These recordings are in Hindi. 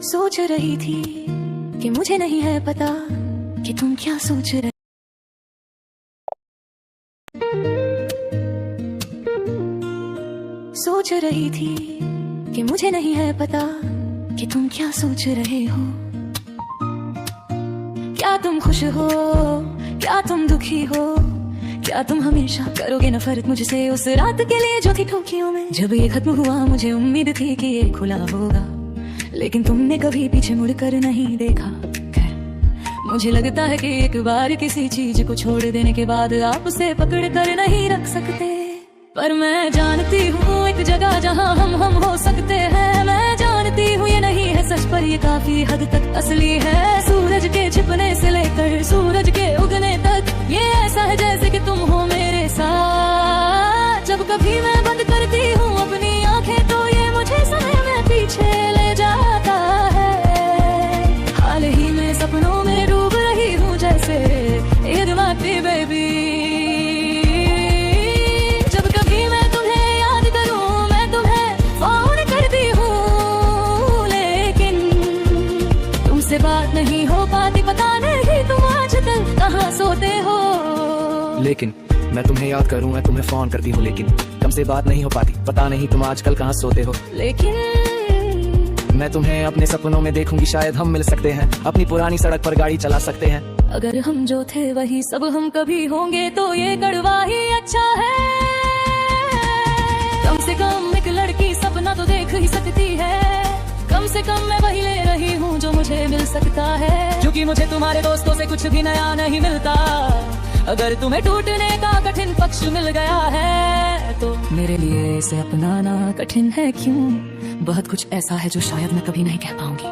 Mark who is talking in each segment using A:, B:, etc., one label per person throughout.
A: सोच रही थी कि मुझे नहीं है पता कि तुम क्या सोच रहे। सोच रही थी कि मुझे नहीं है पता कि तुम क्या सोच रहे हो। क्या तुम खुश हो, क्या तुम दुखी हो, क्या तुम हमेशा करोगे नफरत मुझसे उस रात के लिए जो थी ठोकियों में। जब ये खत्म हुआ मुझे उम्मीद थी कि ये खुला होगा, लेकिन तुमने कभी पीछे मुड़कर नहीं देखा। मुझे लगता है कि एक बार किसी चीज को छोड़ देने के बाद आप उसे पकड़ कर नहीं रख सकते। पर मैं जानती हूँ एक जगह जहाँ हम हो सकते हैं। मैं जानती हूँ ये नहीं है सच, पर ये काफी हद तक असली है। सूरज के छिपने से लेकर सूरज के उगने तक ये ऐसा है जैसे कि तुम हो मेरे साथ। जब कभी मैं बंद करती हूँ अपनी आंखें तो ये मुझे समय में पीछे ले जाता है। हाल ही में सपनों में डूब रही हूँ जैसे ये दिमागी बेबी। जब कभी मैं तुम्हें याद करूँ मैं तुम्हें फोन करती हूँ, लेकिन तुमसे बात नहीं हो पाती। पता नहीं तुम आजकल कहाँ सोते हो।
B: लेकिन मैं तुम्हें याद करूँ मैं तुम्हें फोन करती हूँ, लेकिन तुमसे बात नहीं हो पाती। पता नहीं तुम आजकल कहाँ सोते हो।
A: लेकिन
B: मैं तुम्हें अपने सपनों में देखूंगी, शायद हम मिल सकते हैं, अपनी पुरानी सड़क पर गाड़ी चला सकते हैं।
A: अगर हम जो थे वही सब हम कभी होंगे तो ये कड़वा ही अच्छा है। कम से कम एक लड़की सपना तो देख ही सकती है। कम से कम मैं वही ले रही हूँ जो मुझे मिल सकता है, क्योंकि मुझे तुम्हारे दोस्तों से कुछ भी नया नहीं मिलता। अगर तुम्हें टूटने का कठिन पक्ष मिल गया है तो मेरे लिए इसे अपनाना कठिन है। क्यों? बहुत कुछ ऐसा है जो शायद मैं कभी नहीं कह पाऊंगी।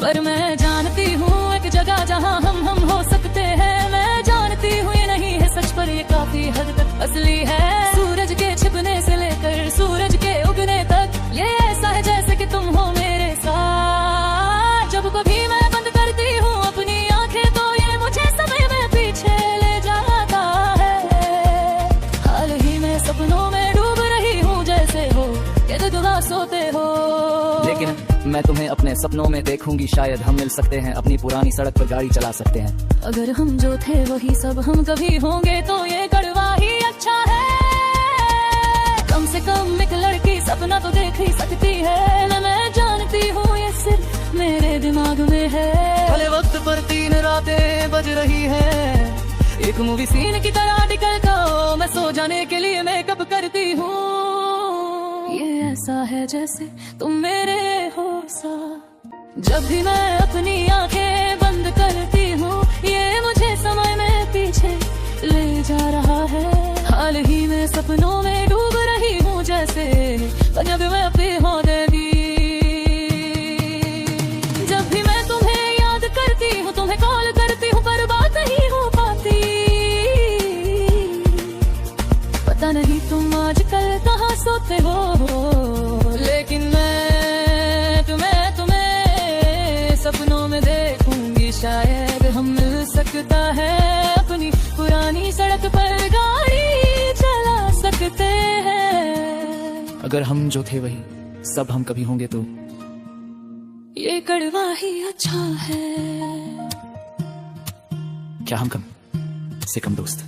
A: पर मैं जानती हूँ एक जगह जहाँ हम हो सकते हैं। मैं जानती हूँ ये नहीं है सच, पर ये काफी हद तक असली है। सूरज के छिपने से लेकर सूरज के उगने तक ये ऐसा है जैसे कि तुम हो मेरे साथ। जब कभी मैं बंद करती हूँ अपनी आंखें तो ये मुझे समय में पीछे ले जाता है। हाल ही में सपनों में डूब रही हूँ जैसे हो कि दुआ सोते हो।
B: लेकिन मैं तुम्हें अपने सपनों में देखूंगी, शायद हम मिल सकते हैं, अपनी पुरानी सड़क पर गाड़ी चला सकते हैं।
A: अगर हम जो थे वही सब हम कभी होंगे तो ये कड़वा ही अच्छा है। कम से कम एक लड़की सपना तो देख ही सकती है। मैं जानती हूँ ये सिर्फ मेरे दिमाग में है।
B: भले वक्त पर 3 रातें बज रही है,
A: एक मूवी सीन की तरह निकल कर मैं सो जाने के लिए मेकअप करती हूँ। ये ऐसा है जैसे तुम मेरे हो साथ। जब भी मैं अपनी आंखें बंद करती हूँ ये मुझे समय में पीछे ले जा रहा है। हाल ही में सपनों में डूब रही हूँ जैसे जब मैं अपनी हो देगी। जब भी मैं तुम्हें याद करती हूँ तुम्हें कॉल करती हूँ, पर बात नहीं हो पाती। पता नहीं तुम आजकल कहाँ सोते हो, लेकिन मैं तुम्हें सपनों में देखूंगी। शायद हम मिल सकता है, अपनी पुरानी सड़क पर गाड़ी चला सकते हैं।
B: अगर हम जो थे वही सब हम कभी होंगे तो
A: ये कड़वा ही अच्छा है।
B: क्या हम कम से कम दोस्त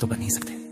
B: तो बन ही सकते हैं।